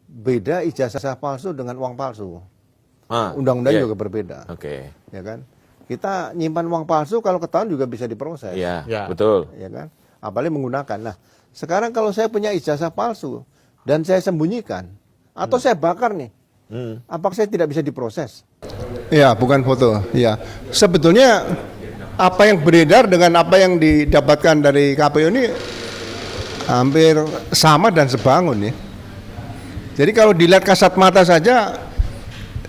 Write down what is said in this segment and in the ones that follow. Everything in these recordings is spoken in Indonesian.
beda ijazah palsu dengan uang palsu. Undang-undangnya juga berbeda. Oke. Ya kan? Kita nyimpan uang palsu kalau ketahuan juga bisa diproses. Iya, betul. Ya kan? Apalagi menggunakan. Nah, sekarang kalau saya punya ijazah palsu dan saya sembunyikan atau saya bakar nih, apakah saya tidak bisa diproses? Ya, bukan foto. Ya, sebetulnya apa yang beredar dengan apa yang didapatkan dari KPU ini hampir sama dan sebangun ya. Jadi kalau dilihat kasat mata saja,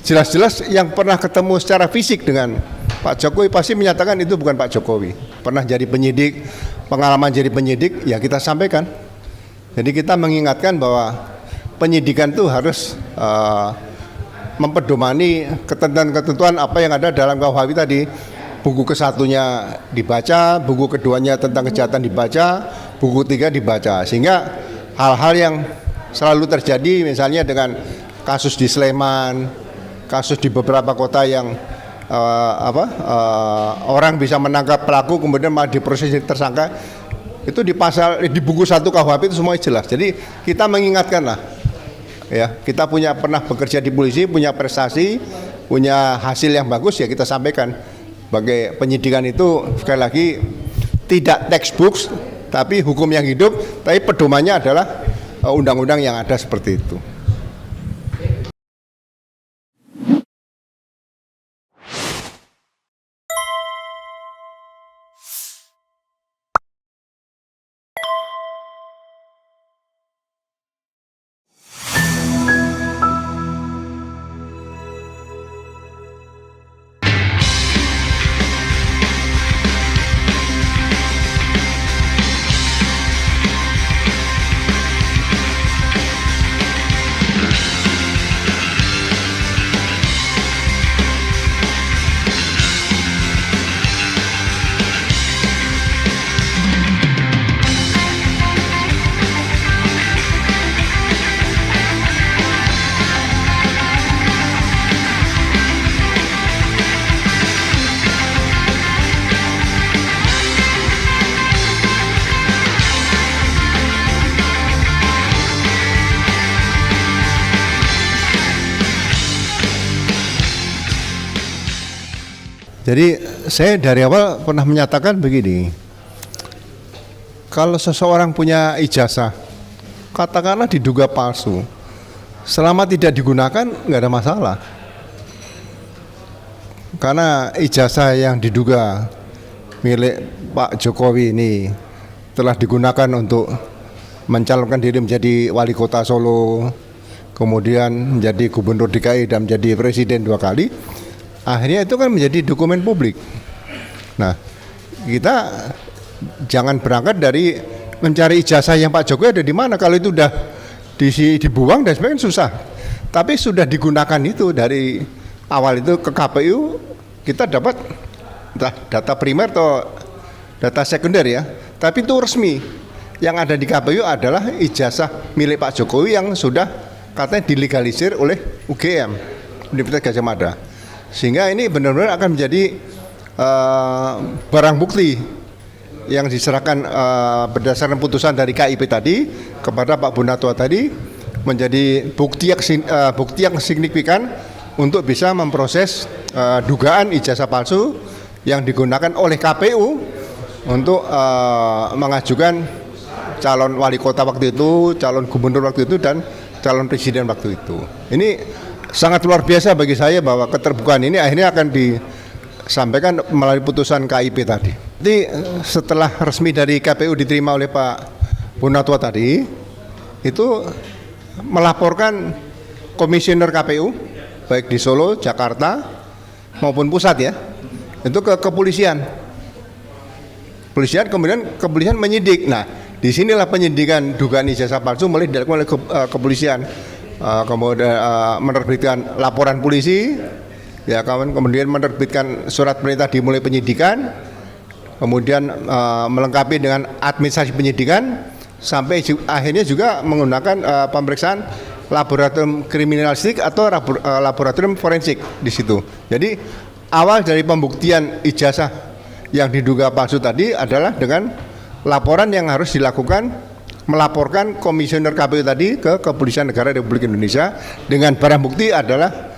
jelas-jelas yang pernah ketemu secara fisik dengan Pak Jokowi pasti menyatakan itu bukan Pak Jokowi. Pernah jadi penyidik, pengalaman jadi penyidik, ya kita sampaikan. Jadi kita mengingatkan bahwa penyidikan itu harus mempedomani ketentuan-ketentuan apa yang ada dalam KUHP tadi. Buku ke-1-nya dibaca, buku keduanya tentang kejahatan dibaca, buku 3 dibaca. Sehingga hal-hal yang selalu terjadi misalnya dengan kasus di Sleman, kasus di beberapa kota yang orang bisa menangkap pelaku kemudian malah diproses jadi tersangka, itu di buku 1 KUHP itu semuanya jelas. Jadi kita mengingatkan lah, ya kita pernah bekerja di polisi, punya prestasi, punya hasil yang bagus, ya kita sampaikan. Sebagai penyidikan itu sekali lagi tidak textbooks tapi hukum yang hidup, tapi pedomannya adalah undang-undang yang ada seperti itu. Jadi saya dari awal pernah menyatakan begini, kalau seseorang punya ijazah, katakanlah diduga palsu, selama tidak digunakan nggak ada masalah. Karena ijazah yang diduga milik Pak Jokowi ini telah digunakan untuk mencalonkan diri menjadi wali kota Solo, kemudian menjadi gubernur DKI dan menjadi presiden 2 kali. Akhirnya itu kan menjadi dokumen publik. Nah, kita jangan berangkat dari mencari ijazah yang Pak Jokowi ada di mana. Kalau itu udah dibuang dan sebagainya susah. Tapi sudah digunakan itu dari awal itu ke KPU, kita dapat entah data primer atau data sekunder ya. Tapi itu resmi. Yang ada di KPU adalah ijazah milik Pak Jokowi yang sudah katanya dilegalisir oleh UGM, Universitas Gadjah Mada. Sehingga ini benar-benar akan menjadi barang bukti yang diserahkan berdasarkan putusan dari KIP tadi kepada Pak Bonatua tadi, menjadi bukti yang signifikan untuk bisa memproses dugaan ijazah palsu yang digunakan oleh KPU untuk mengajukan calon wali kota waktu itu, calon gubernur waktu itu, dan calon presiden waktu itu. Ini sangat luar biasa bagi saya bahwa keterbukaan ini akhirnya akan disampaikan melalui putusan KIP tadi. Jadi setelah resmi dari KPU diterima oleh Pak Bonatua tadi, itu melaporkan komisioner KPU baik di Solo, Jakarta maupun pusat ya, itu ke kepolisian. Kepolisian menyidik. Nah, disinilah penyidikan dugaan ijazah palsu mulai dilakukan oleh kepolisian. Kemudian menerbitkan laporan polisi, ya kemudian menerbitkan surat perintah dimulai penyidikan, kemudian melengkapi dengan administrasi penyidikan, sampai akhirnya juga menggunakan pemeriksaan laboratorium kriminalistik atau laboratorium forensik di situ. Jadi awal dari pembuktian ijazah yang diduga palsu tadi adalah dengan laporan yang harus dilakukan melaporkan komisioner KPU tadi ke Kepolisian Negara Republik Indonesia dengan barang bukti adalah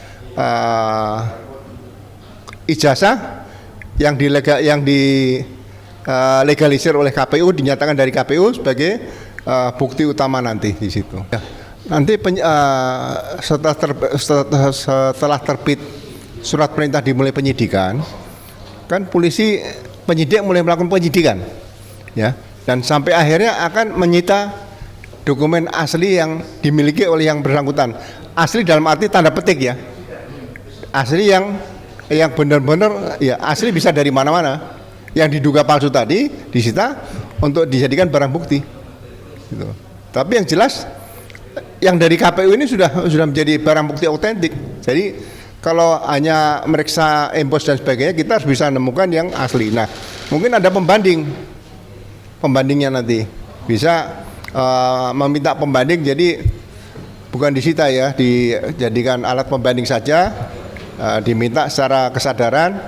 ijazah yang legalisir oleh KPU, dinyatakan dari KPU sebagai bukti utama nanti di situ. Ya. Nanti setelah terbit surat perintah dimulai penyidikan, kan penyidik mulai melakukan penyidikan, ya, dan sampai akhirnya akan menyita dokumen asli yang dimiliki oleh yang bersangkutan. Asli dalam arti tanda petik ya, asli yang benar-benar ya asli bisa dari mana-mana. Yang diduga palsu tadi disita untuk dijadikan barang bukti. Gitu. Tapi yang jelas yang dari KPU ini sudah menjadi barang bukti otentik. Jadi kalau hanya meriksa embos dan sebagainya, kita harus bisa menemukan yang asli. Nah, mungkin ada pembandingnya nanti bisa meminta pembanding, jadi bukan disita ya, dijadikan alat pembanding saja, diminta secara kesadaran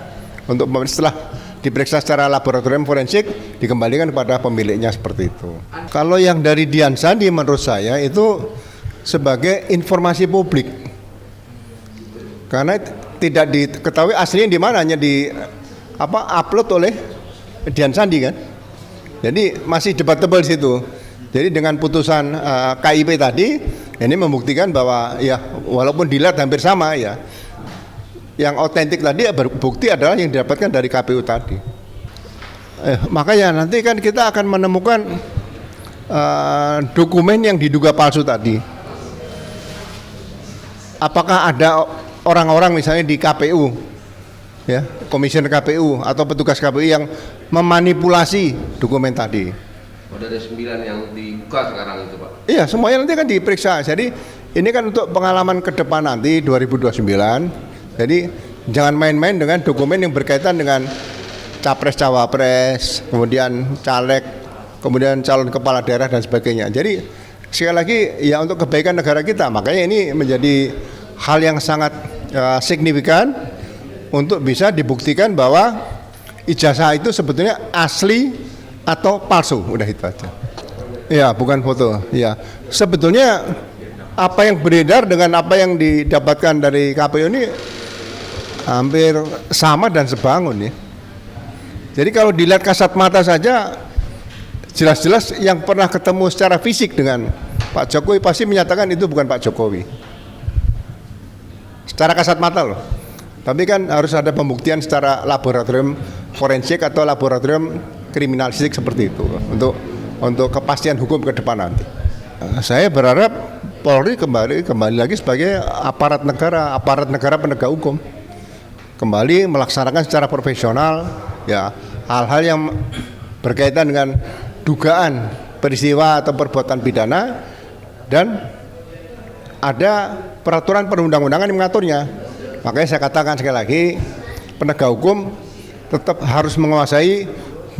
untuk setelah diperiksa secara laboratorium forensik dikembalikan kepada pemiliknya seperti itu. Kalau yang dari Dian Sandi menurut saya itu sebagai informasi publik, karena tidak diketahui aslinya di mana, hanya upload oleh Dian Sandi kan. Jadi masih debatable di situ. Jadi dengan putusan KIP tadi ini membuktikan bahwa ya walaupun dilihat hampir sama ya, yang otentik tadi bukti adalah yang didapatkan dari KPU tadi. Makanya nanti kan kita akan menemukan dokumen yang diduga palsu tadi. Apakah ada orang-orang misalnya di KPU, ya, komisioner KPU atau petugas KPU yang memanipulasi dokumen tadi? Ada 9 yang dibuka sekarang itu, Pak. Iya, semuanya nanti kan diperiksa. Jadi ini kan untuk pengalaman ke depan nanti 2029. Jadi jangan main-main dengan dokumen yang berkaitan dengan capres-cawapres, kemudian caleg, kemudian calon kepala daerah dan sebagainya. Jadi sekali lagi ya untuk kebaikan negara kita, makanya ini menjadi hal yang sangat signifikan untuk bisa dibuktikan bahwa ijazah itu sebetulnya asli atau palsu. Udah itu aja. Ya, bukan foto. Ya, sebetulnya apa yang beredar dengan apa yang didapatkan dari KPU ini hampir sama dan sebangun ya. Jadi kalau dilihat kasat mata saja, jelas-jelas yang pernah ketemu secara fisik dengan Pak Jokowi pasti menyatakan itu bukan Pak Jokowi. Secara kasat mata loh. Tapi kan harus ada pembuktian secara laboratorium forensik atau laboratorium kriminalistik seperti itu untuk kepastian hukum ke depan nanti. Saya berharap Polri kembali lagi sebagai aparat negara penegak hukum. Kembali melaksanakan secara profesional ya hal-hal yang berkaitan dengan dugaan peristiwa atau perbuatan pidana, dan ada peraturan perundang-undangan yang mengaturnya. Makanya saya katakan sekali lagi, penegak hukum tetap harus menguasai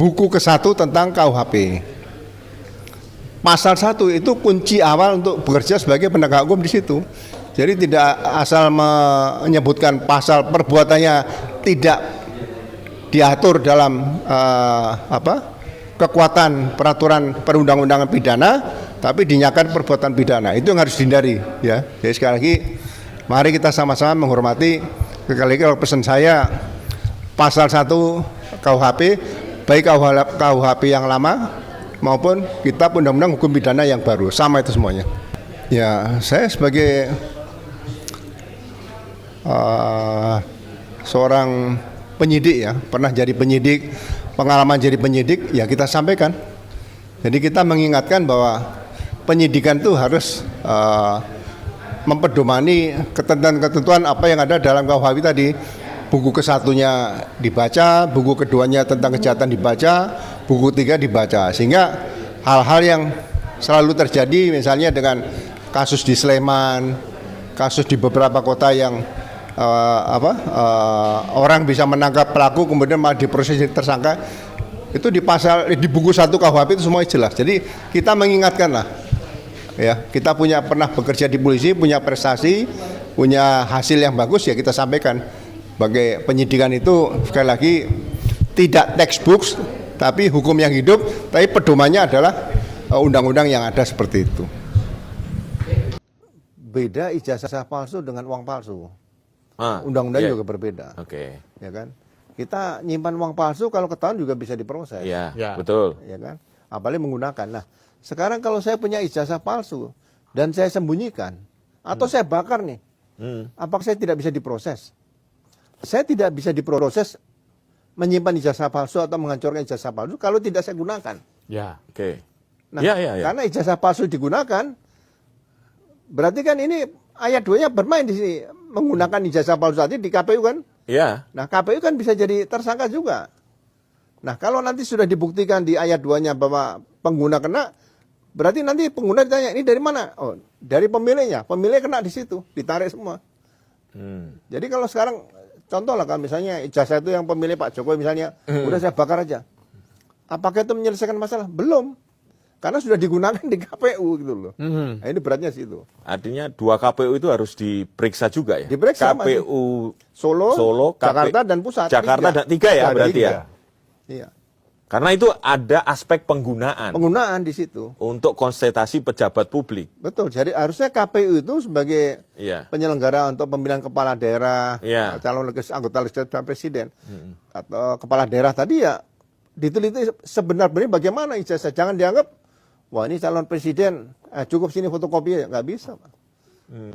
buku ke-1 tentang KUHP. Pasal 1 itu kunci awal untuk bekerja sebagai penegak hukum di situ. Jadi tidak asal menyebutkan pasal perbuatannya tidak diatur dalam kekuatan peraturan perundang-undangan pidana, tapi dinyatakan perbuatan pidana. Itu yang harus dihindari ya. Jadi sekali lagi mari kita sama-sama menghormati. Sekali lagi kalau pesan saya, pasal 1 KUHP, baik KUHP yang lama maupun kitab undang-undang hukum pidana yang baru, sama itu semuanya. Ya, saya sebagai seorang penyidik ya, pernah jadi penyidik, pengalaman jadi penyidik, ya kita sampaikan. Jadi kita mengingatkan bahwa penyidikan itu harus mempedomani ketentuan-ketentuan apa yang ada dalam KUHP tadi. Buku ke-1-nya dibaca, buku keduanya tentang kejahatan dibaca, buku 3 dibaca, sehingga hal-hal yang selalu terjadi misalnya dengan kasus di Sleman, kasus di beberapa kota yang orang bisa menangkap pelaku kemudian malah diproses tersangka, itu di buku 1 KUHP itu semua jelas. Jadi kita mengingatkan lah ya, kita pernah bekerja di polisi, punya prestasi, punya hasil yang bagus, ya kita sampaikan. Sebagai penyidikan itu sekali lagi tidak textbooks, tapi hukum yang hidup, tapi pedomannya adalah undang-undang yang ada seperti itu. Beda ijazah palsu dengan uang palsu. Undang-undang iya. juga berbeda. Oke. Ya kan? Kita nyimpan uang palsu kalau ketahuan juga bisa diproses. Iya, Ya. betul. Ya kan? Apalagi menggunakan. Nah, sekarang kalau saya punya ijazah palsu dan saya sembunyikan atau saya bakar nih, apakah saya tidak bisa diproses? Saya tidak bisa diproses menyimpan ijazah palsu atau menghancurkan ijazah palsu kalau tidak saya gunakan. Ya. Oke. Nah, Ya. karena ijazah palsu digunakan, berarti kan ini ayat 2-nya bermain di sini. Menggunakan ijazah palsu tadi di KPU kan. Iya. Nah, KPU kan bisa jadi tersangka juga. Nah, kalau nanti sudah dibuktikan di ayat 2-nya bahwa pengguna kena, berarti nanti pengguna ditanya, ini dari mana? Oh, dari pemiliknya. Pemilik kena di situ, ditarik semua. Jadi kalau sekarang, contoh lah kalau misalnya ijazah itu yang pemilik Pak Jokowi misalnya, udah saya bakar aja. Apakah itu menyelesaikan masalah? Belum. Karena sudah digunakan di KPU gitu loh. Nah, ini beratnya situ. Artinya 2 KPU itu harus diperiksa juga ya? Diperiksa, KPU Solo, Jakarta, dan Pusat. Jakarta dan 3 ya berarti ya? Iya. Karena itu ada aspek penggunaan Penggunaan di situ. untuk konsultasi pejabat publik. Betul. Jadi harusnya KPU itu sebagai Iya. penyelenggara untuk pemilihan kepala daerah, Iya. calon anggota legislatif dan presiden, atau kepala daerah tadi ya diteliti sebenarnya bagaimana ijazah. Jangan dianggap, wah ini calon presiden, cukup sini fotokopi ya. Nggak bisa, Pak.